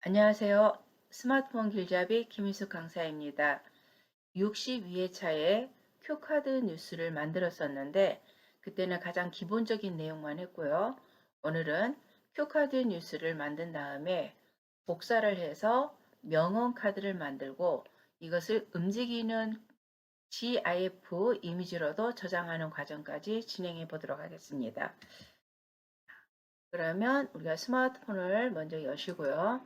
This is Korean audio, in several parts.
안녕하세요. 스마트폰 길잡이 김희숙 강사입니다. 62회차에 큐카드 뉴스를 만들었었는데 그때는 가장 기본적인 내용만 했고요. 오늘은 큐카드 뉴스를 만든 다음에 복사를 해서 명언 카드를 만들고 이것을 움직이는 GIF 이미지로도 저장하는 과정까지 진행해 보도록 하겠습니다. 그러면 우리가 스마트폰을 먼저 여시고요.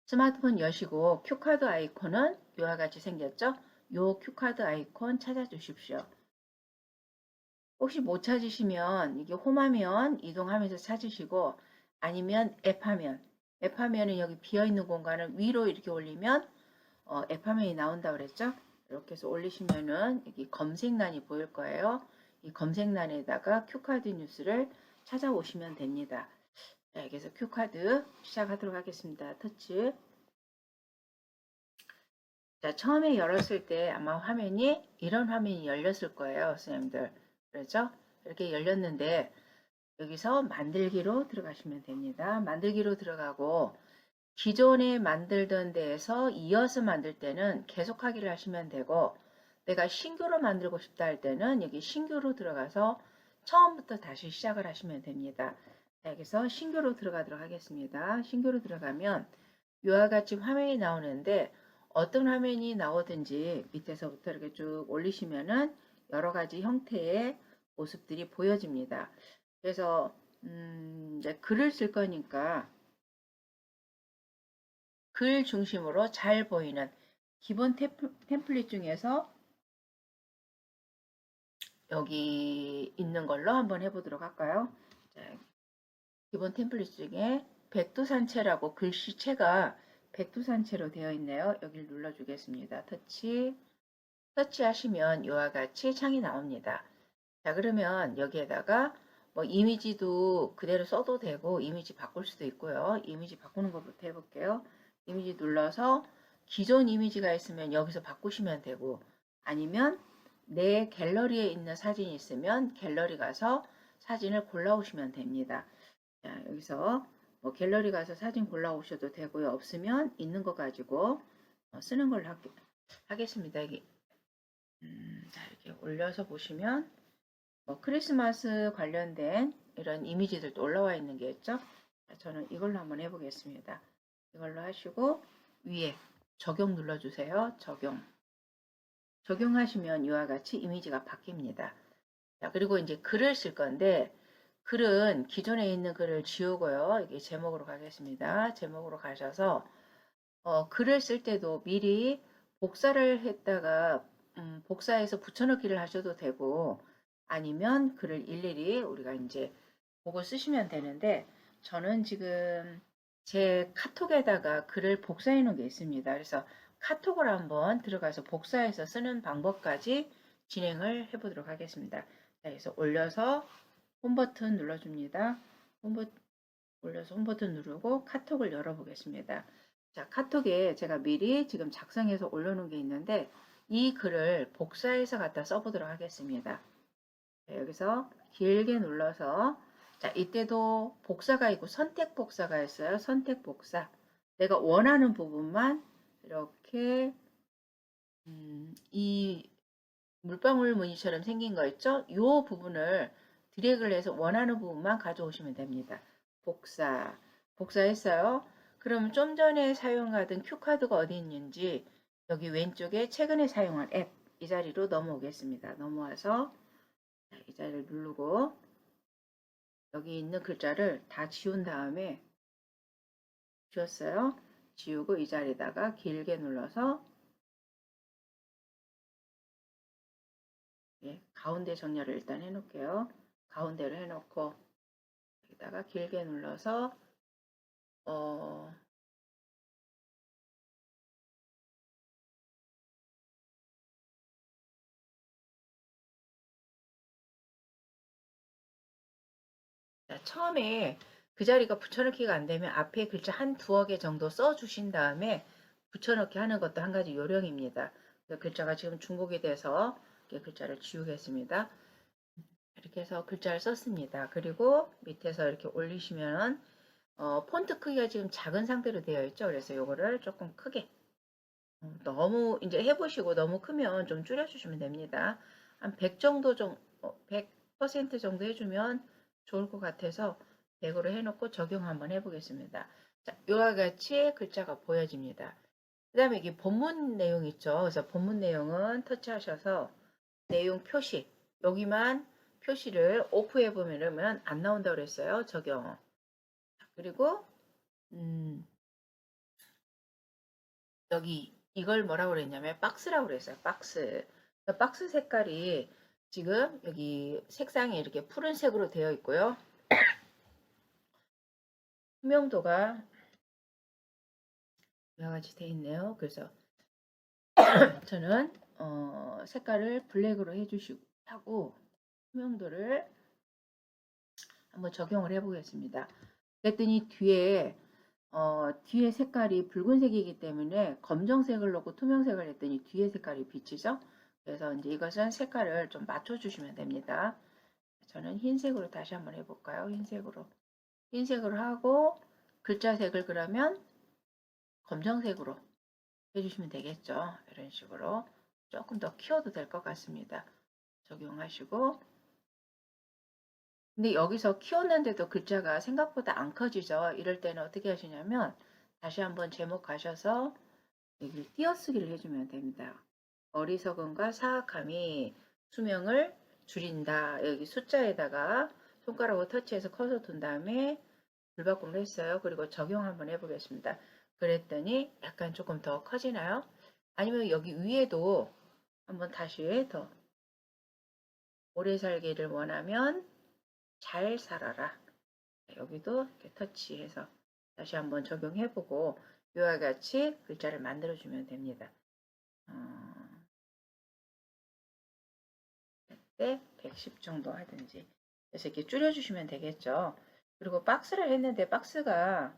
스마트폰 여시고 큐카드 아이콘은 이와 같이 생겼죠? 요 큐카드 아이콘 찾아주십시오. 혹시 못 찾으시면 이게 홈화면 이동하면서 찾으시고 아니면 앱화면은 여기 비어있는 공간을 위로 이렇게 올리면 앱화면이 나온다고 그랬죠? 이렇게 해서 올리시면은 여기 검색란이 보일 거예요. 이 검색란에다가 큐카드 뉴스를 찾아오시면 됩니다. 자, 여기서 큐카드 시작하도록 하겠습니다. 터치. 자, 처음에 열었을 때 아마 화면이 이런 화면이 열렸을 거예요, 선생님들. 그렇죠? 이렇게 열렸는데 여기서 만들기로 들어가시면 됩니다. 만들기로 들어가고 기존에 만들던 데에서 이어서 만들 때는 계속하기를 하시면 되고 내가 신규로 만들고 싶다 할 때는 여기 신규로 들어가서 처음부터 다시 시작을 하시면 됩니다. 자, 여기서 신규로 들어가도록 하겠습니다. 신규로 들어가면 이와 같이 화면이 나오는데 어떤 화면이 나오든지 밑에서부터 이렇게 쭉 올리시면은 여러 가지 형태의 모습들이 보여집니다. 그래서 이제 글을 쓸 거니까 글 중심으로 잘 보이는 기본 템플릿 중에서 여기 있는 걸로 한번 해보도록 할까요? 자, 기본 템플릿 중에 백두산체라고 글씨체가 백두산체로 되어 있네요. 여기를 눌러주겠습니다. 터치하시면 이와 같이 창이 나옵니다. 자, 그러면 여기에다가 뭐 이미지도 그대로 써도 되고 이미지 바꿀 수도 있고요. 이미지 바꾸는 것부터 해볼게요. 이미지 눌러서 기존 이미지가 있으면 여기서 바꾸시면 되고 아니면 내 갤러리에 있는 사진이 있으면 갤러리 가서 사진을 골라오시면 됩니다. 자, 여기서 뭐 갤러리 가서 사진 골라오셔도 되고요. 없으면 있는 거 가지고 쓰는 걸로 하겠습니다. 자, 이렇게 올려서 보시면 뭐 크리스마스 관련된 이런 이미지들도 올라와 있는 게 있죠. 자, 저는 이걸로 한번 해보겠습니다. 이걸로 하시고 위에 적용 눌러주세요. 적용하시면 이와 같이 이미지가 바뀝니다. 자, 그리고 이제 글을 쓸 건데 글은 기존에 있는 글을 지우고요. 이게 제목으로 가겠습니다. 제목으로 가셔서 글을 쓸 때도 미리 복사를 했다가 복사해서 붙여넣기를 하셔도 되고 아니면 글을 일일이 우리가 이제 보고 쓰시면 되는데 저는 지금 제 카톡에다가 글을 복사해 놓은 게 있습니다. 그래서 카톡을 한번 들어가서 복사해서 쓰는 방법까지 진행을 해 보도록 하겠습니다. 자, 그래서 올려서 홈 버튼 눌러줍니다. 올려서 홈 버튼 누르고 카톡을 열어보겠습니다. 자, 카톡에 제가 미리 지금 작성해서 올려놓은 게 있는데 이 글을 복사해서 갖다 써보도록 하겠습니다. 자, 여기서 길게 눌러서 자, 이때도 복사가 있고 선택 복사가 있어요. 선택 복사. 내가 원하는 부분만 이렇게 이 물방울 무늬처럼 생긴 거 있죠? 이 부분을 드래그를 해서 원하는 부분만 가져오시면 됩니다. 복사했어요. 그럼 좀 전에 사용하던 큐카드가 어디 있는지 여기 왼쪽에 최근에 사용한 앱 이 자리로 넘어오겠습니다. 넘어와서 이 자리를 누르고 여기 있는 글자를 다 지운 다음에 지웠어요. 지우고 이 자리에다가 길게 눌러서 가운데 정렬을 일단 해놓을게요. 가운데를 해놓고 여기다가 길게 눌러서 어, 자, 처음에 그 자리가 붙여넣기가 안 되면 앞에 글자 한 두어 개 정도 써주신 다음에 붙여넣기 하는 것도 한 가지 요령입니다. 글자가 지금 중복이 돼서 글자를 지우겠습니다. 이렇게 해서 글자를 썼습니다. 그리고 밑에서 이렇게 올리시면 폰트 크기가 지금 작은 상태로 되어 있죠. 그래서 요거를 조금 크게 너무 이제 해보시고 너무 크면 좀 줄여주시면 됩니다. 한 100 정도 100% 정도 해주면 좋을 것 같아서 100으로 해놓고 적용 한번 해보겠습니다. 자, 이와 같이 글자가 보여집니다. 그 다음에 이게 본문 내용 있죠. 그래서 본문 내용은 터치하셔서 내용 표시 여기만 표시를 오프해 보면 안 나온다고 그랬어요. 적용. 그리고 여기 이걸 뭐라고 그랬냐면 박스라고 그랬어요. 박스. 박스 색깔이 지금 여기 색상이 이렇게 푸른색으로 되어 있고요. 투명도가 이와 같이 되어 있네요. 그래서 저는 색깔을 블랙으로 해주시고 하고 투명도를 한번 적용을 해보겠습니다. 그랬더니 뒤에 색깔이 붉은색이기 때문에 검정색을 넣고 투명색을 했더니 뒤에 색깔이 비치죠. 그래서 이제 이것은 색깔을 좀 맞춰주시면 됩니다. 저는 흰색으로 다시 한번 해볼까요? 흰색으로 하고 글자색을 그러면 검정색으로 해주시면 되겠죠. 이런 식으로 조금 더 키워도 될 것 같습니다. 적용하시고 근데 여기서 키웠는데도 글자가 생각보다 안 커지죠. 이럴 때는 어떻게 하시냐면 다시 한번 제목 가셔서 여기 띄어쓰기를 해주면 됩니다. 어리석음과 사악함이 수명을 줄인다. 여기 숫자에다가 손가락으로 터치해서 커서 둔 다음에 불바꿈을 했어요. 그리고 적용 한번 해보겠습니다. 그랬더니 약간 조금 더 커지나요? 아니면 여기 위에도 한번 다시 더 오래 살기를 원하면 잘 살아라. 여기도 이렇게 터치해서 다시 한번 적용해보고 이와 같이 글자를 만들어주면 됩니다. 때 110 정도 하든지 그래서 이렇게 줄여주시면 되겠죠. 그리고 박스를 했는데 박스가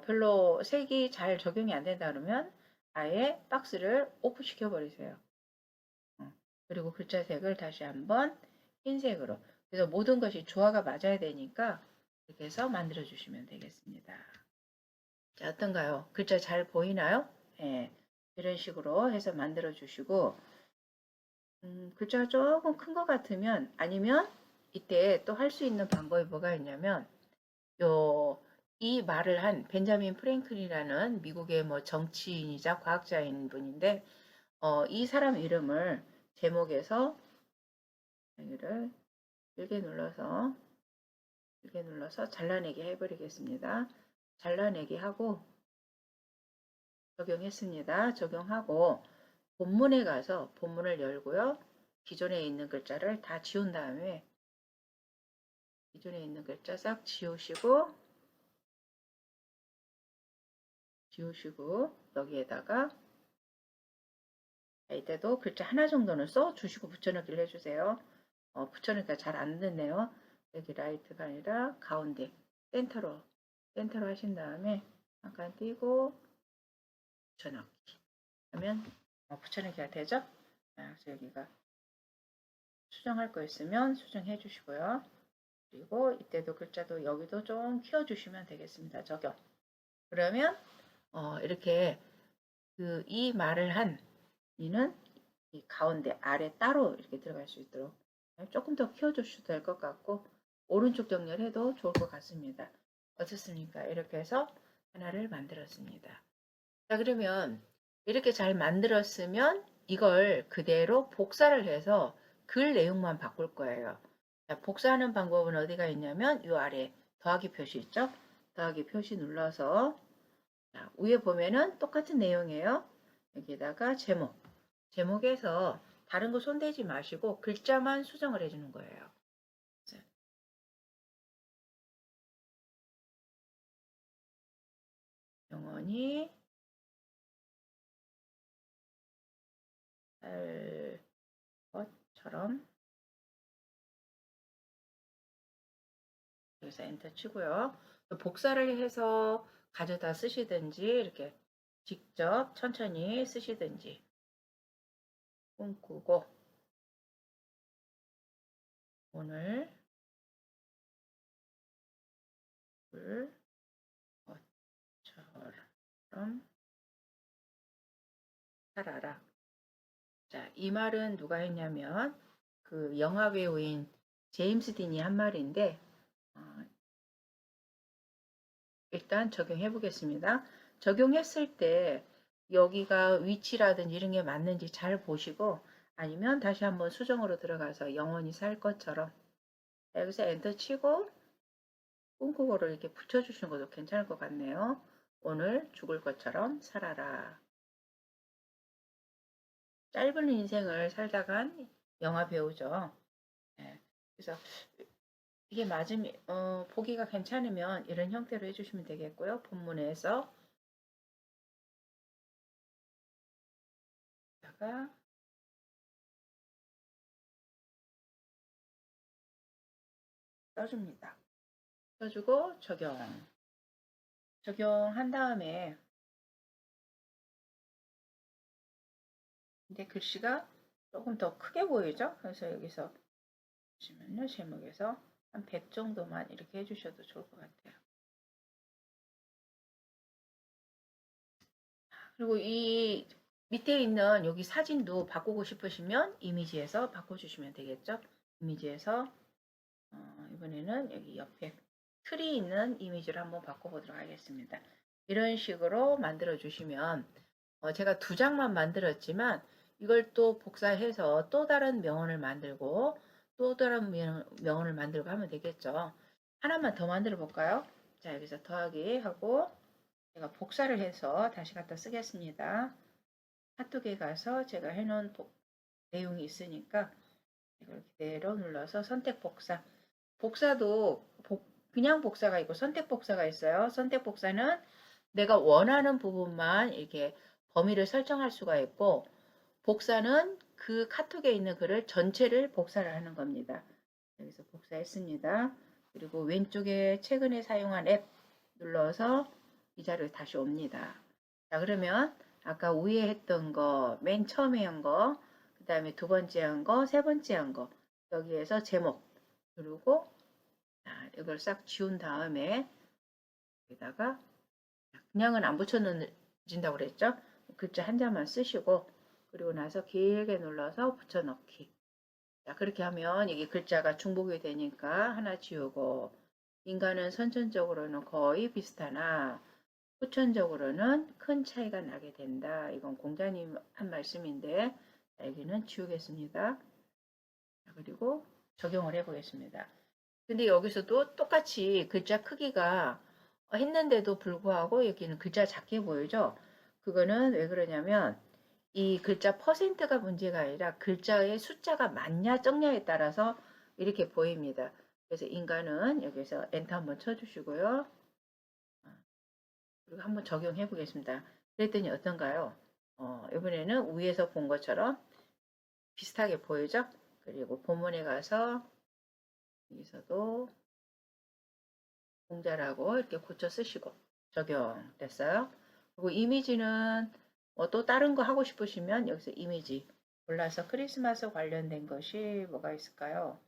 별로 색이 잘 적용이 안 된다 그러면 아예 박스를 오프 시켜 버리세요. 그리고 글자색을 다시 한번 흰색으로 그래서 모든 것이 조화가 맞아야 되니까 이렇게 해서 만들어 주시면 되겠습니다. 자, 어떤가요? 글자 잘 보이나요? 예, 이런 식으로 해서 만들어 주시고 글자가 조금 큰 것 같으면 아니면 이때 또 할 수 있는 방법이 뭐가 있냐면 이 말을 한 벤자민 프랭클이라는 미국의 뭐 정치인이자 과학자인 분인데 이 사람 이름을 제목에서 여기를 길게 눌러서 잘라내기 해버리겠습니다. 잘라내기 하고 적용했습니다. 적용하고 본문에 가서 본문을 열고요. 기존에 있는 글자를 다 지운 다음에 기존에 있는 글자 싹 지우시고 여기에다가 이때도 글자 하나 정도는 써 주시고 붙여넣기를 해주세요. 붙여넣기가 잘 안 됐네요. 여기 라이트가 아니라 가운데 센터로 하신 다음에 잠깐 띄고 붙여넣기 하면 붙여넣기가 되죠. 그래서 여기가 수정할 거 있으면 수정해 주시고요. 그리고 이때도 글자도 여기도 좀 키워주시면 되겠습니다. 적용. 그러면 이렇게 이 말을 한 이는 이 가운데 아래 따로 이렇게 들어갈 수 있도록 조금 더 키워주셔도 될 것 같고 오른쪽 정렬해도 좋을 것 같습니다. 어떻습니까? 이렇게 해서 하나를 만들었습니다. 자, 그러면 이렇게 잘 만들었으면 이걸 그대로 복사를 해서 글 내용만 바꿀 거예요. 자, 복사하는 방법은 어디가 있냐면 이 아래 더하기 표시 있죠? 더하기 표시 눌러서 자, 위에 보면은 똑같은 내용이에요. 여기다가 제목에서 다른 거 손대지 마시고 글자만 수정을 해주는 거예요. 영원히 살 것처럼 여기서 엔터 치고요. 복사를 해서 가져다 쓰시든지 이렇게 직접 천천히 쓰시든지 꿈꾸고 오늘 그럼 살아라. 자, 이 말은 누가 했냐면 그 영화 배우인 제임스 딘이 한 말인데 어, 일단 적용해 보겠습니다. 적용했을 때 여기가 위치라든지 이런 게 맞는지 잘 보시고 아니면 다시 한번 수정으로 들어가서 영원히 살 것처럼 여기서 엔터 치고 꿈꾸고를 이렇게 붙여주시는 것도 괜찮을 것 같네요. 오늘 죽을 것처럼 살아라. 짧은 인생을 살다간 영화 배우죠. 네. 그래서 이게 맞으면 보기가 괜찮으면 이런 형태로 해주시면 되겠고요. 본문에서 다가 써줍니다. 써주고 적용한 다음에 근데 글씨가 조금 더 크게 보이죠? 그래서 여기서 보시면요. 제목에서 한 100 정도만 이렇게 해주셔도 좋을 것 같아요. 그리고 이 밑에 있는 여기 사진도 바꾸고 싶으시면 이미지에서 바꿔주시면 되겠죠? 이미지에서 이번에는 여기 옆에 틀이 있는 이미지를 한번 바꿔보도록 하겠습니다. 이런 식으로 만들어 주시면 제가 두 장만 만들었지만 이걸 또 복사해서 또 다른 명언을 만들고 또 다른 명언을 만들고 하면 되겠죠. 하나만 더 만들어 볼까요? 자, 여기서 더하기 하고 제가 복사를 해서 다시 갖다 쓰겠습니다. 카톡에 가서 제가 해놓은 내용이 있으니까 이걸 그대로 눌러서 선택 복사. 복사도 그냥 복사가 있고 선택 복사가 있어요. 선택 복사는 내가 원하는 부분만 이렇게 범위를 설정할 수가 있고 복사는 그 카톡에 있는 글을 전체를 복사를 하는 겁니다. 여기서 복사했습니다. 그리고 왼쪽에 최근에 사용한 앱 눌러서 이 자료에 다시 옵니다. 자, 그러면 아까 위에 했던 거, 맨 처음에 한 거, 그 다음에 두 번째 한 거, 세 번째 한 거, 여기에서 제목, 그리고 이걸 싹 지운 다음에 여기다가 그냥은 안 붙여넣진다고 그랬죠? 글자 한 자만 쓰시고 그리고 나서 길게 눌러서 붙여넣기. 자, 그렇게 하면 여기 글자가 중복이 되니까 하나 지우고 인간은 선천적으로는 거의 비슷하나 후천적으로는 큰 차이가 나게 된다. 이건 공자님 한 말씀인데 여기는 지우겠습니다. 자, 그리고 적용을 해보겠습니다. 근데 여기서도 똑같이 글자 크기가 했는데도 불구하고 여기는 글자 작게 보이죠? 그거는 왜 그러냐면 이 글자 퍼센트가 문제가 아니라 글자의 숫자가 많냐 적냐에 따라서 이렇게 보입니다. 그래서 인간은 여기서 엔터 한번 쳐주시고요. 그리고 한번 적용해 보겠습니다. 그랬더니 어떤가요? 이번에는 위에서 본 것처럼 비슷하게 보이죠? 그리고 본문에 가서 여기서도 공자라고 이렇게 고쳐 쓰시고 적용됐어요. 그리고 이미지는 또 다른 거 하고 싶으시면 여기서 이미지 골라서 크리스마스 관련된 것이 뭐가 있을까요?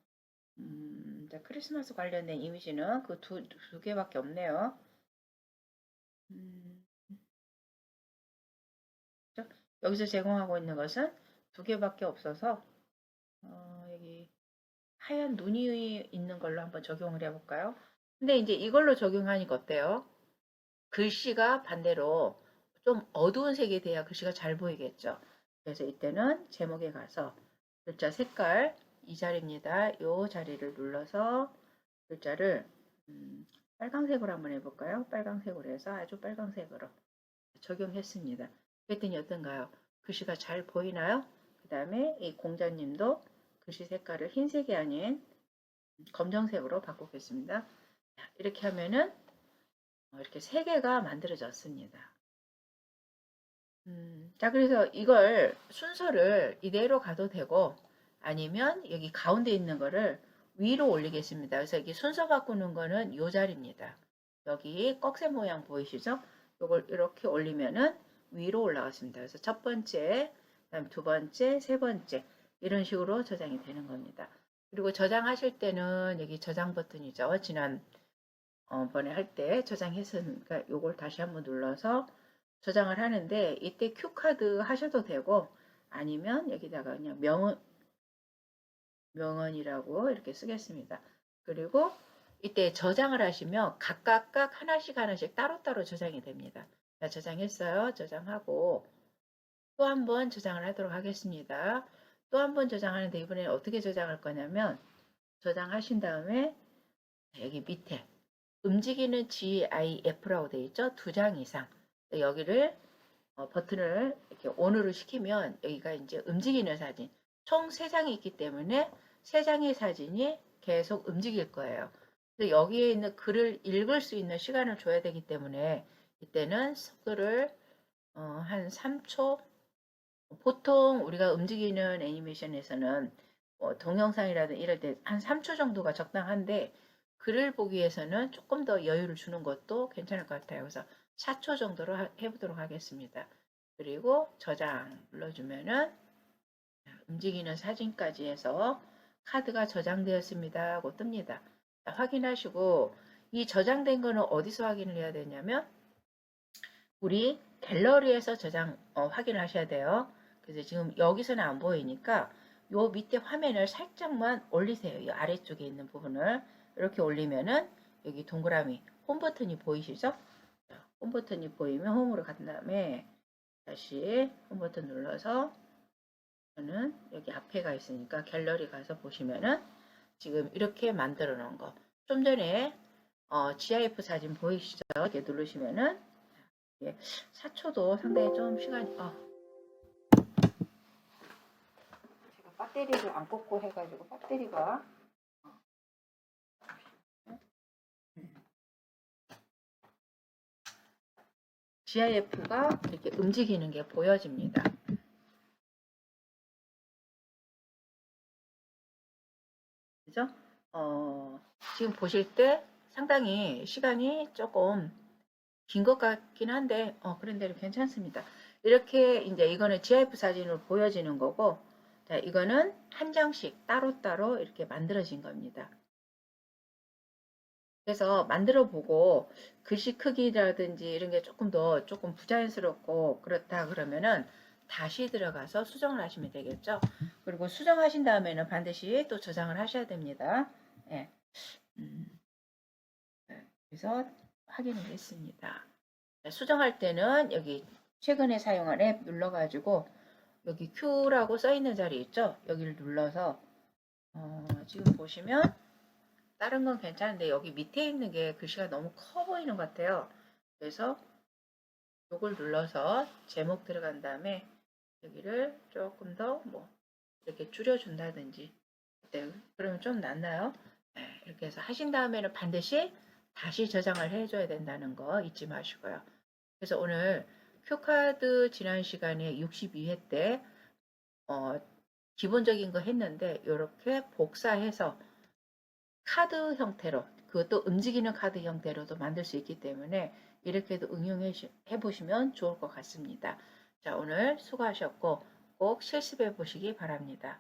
자, 크리스마스 관련된 이미지는 그 두 개밖에 없네요. 음, 여기서 제공하고 있는 것은 두 개밖에 없어서 여기 하얀 눈이 있는 걸로 한번 적용을 해볼까요? 근데 이제 이걸로 적용하니까 어때요? 글씨가 반대로 좀 어두운 색이 돼야 글씨가 잘 보이겠죠. 그래서 이때는 제목에 가서 글자 색깔 이 자리입니다. 이 자리를 눌러서 글자를 빨강색으로 한번 해볼까요? 빨강색으로 해서 아주 빨강색으로 적용했습니다. 그랬더니 어떤가요? 글씨가 잘 보이나요? 그 다음에 이 공자님도 글씨 색깔을 흰색이 아닌 검정색으로 바꾸겠습니다. 이렇게 하면은 이렇게 세 개가 만들어졌습니다. 자, 그래서 이걸 순서를 이대로 가도 되고 아니면 여기 가운데 있는 거를 위로 올리겠습니다. 그래서 여기 순서 바꾸는 거는 이 자리입니다. 여기 꺽쇠 모양 보이시죠? 이걸 이렇게 올리면은 위로 올라갔습니다. 그래서 첫 번째, 그다음 두 번째, 세 번째 이런 식으로 저장이 되는 겁니다. 그리고 저장하실 때는 여기 저장 버튼이죠. 지난 번에 할 때 저장했으니까 이걸 다시 한번 눌러서 저장을 하는데 이때 큐카드 하셔도 되고 아니면 여기다가 그냥 명언이라고 이렇게 쓰겠습니다. 그리고 이때 저장을 하시면 각각 하나씩 따로따로 저장이 됩니다. 자, 저장했어요. 저장하고 또 한 번 저장을 하도록 하겠습니다. 또 한 번 저장하는데 이번에는 어떻게 저장할 거냐면 저장하신 다음에 여기 밑에 움직이는 GIF라고 되어 있죠. 2장 이상. 여기를 버튼을 이렇게 ON으로 시키면 여기가 이제 움직이는 사진 총 3장이 있기 때문에 3장의 사진이 계속 움직일 거예요. 여기에 있는 글을 읽을 수 있는 시간을 줘야 되기 때문에 이때는 속도를 한 3초 보통 우리가 움직이는 애니메이션에서는 동영상이라든 이럴 때 한 3초 정도가 적당한데 글을 보기 위해서는 조금 더 여유를 주는 것도 괜찮을 것 같아요. 그래서 4초 정도로 해보도록 하겠습니다. 그리고 저장 눌러주면은 움직이는 사진까지 해서 카드가 저장되었습니다 하고 뜹니다. 자, 확인하시고 이 저장된 거는 어디서 확인을 해야 되냐면 우리 갤러리에서 저장 확인을 하셔야 돼요. 그래서 지금 여기서는 안 보이니까 요 밑에 화면을 살짝만 올리세요. 이 아래쪽에 있는 부분을 이렇게 올리면은 여기 동그라미 홈 버튼이 보이시죠? 홈 버튼이 보이면 홈으로 간 다음에 다시 홈 버튼 눌러서 저는 여기 앞에가 있으니까 갤러리 가서 보시면은 지금 이렇게 만들어 놓은 거. 좀 전에 GIF 사진 보이시죠? 이렇게 누르시면은 4초도 상당히 좀 시간이 제가 배터리를 안 꽂고 해가지고 배터리가 GIF가 이렇게 움직이는 게 보여집니다. 그죠? 지금 보실 때 상당히 시간이 조금 긴 것 같긴 한데 그런데 괜찮습니다. 이렇게 이제 이거는 GIF 사진으로 보여지는 거고 자, 이거는 한 장씩 따로따로 이렇게 만들어진 겁니다. 그래서 만들어 보고 글씨 크기라든지 이런 게 조금 부자연스럽고 그렇다 그러면은 다시 들어가서 수정을 하시면 되겠죠. 그리고 수정하신 다음에는 반드시 또 저장을 하셔야 됩니다. 예. 그래서 확인을 했습니다. 수정할 때는 여기 최근에 사용한 앱 눌러가지고 여기 Q라고 써 있는 자리 있죠? 여기를 눌러서 지금 보시면 다른 건 괜찮은데 여기 밑에 있는 게 글씨가 너무 커 보이는 것 같아요. 그래서 이걸 눌러서 제목 들어간 다음에 여기를 조금 더 뭐 이렇게 줄여준다든지 네, 그러면 좀 낫나요? 네, 이렇게 해서 하신 다음에는 반드시 다시 저장을 해줘야 된다는 거 잊지 마시고요. 그래서 오늘 큐카드 지난 시간에 62회 때 기본적인 거 했는데 이렇게 복사해서 카드 형태로 그것도 움직이는 카드 형태로도 만들 수 있기 때문에 이렇게도 응용해 보시면 좋을 것 같습니다. 자, 오늘 수고하셨고 꼭 실습해 보시기 바랍니다.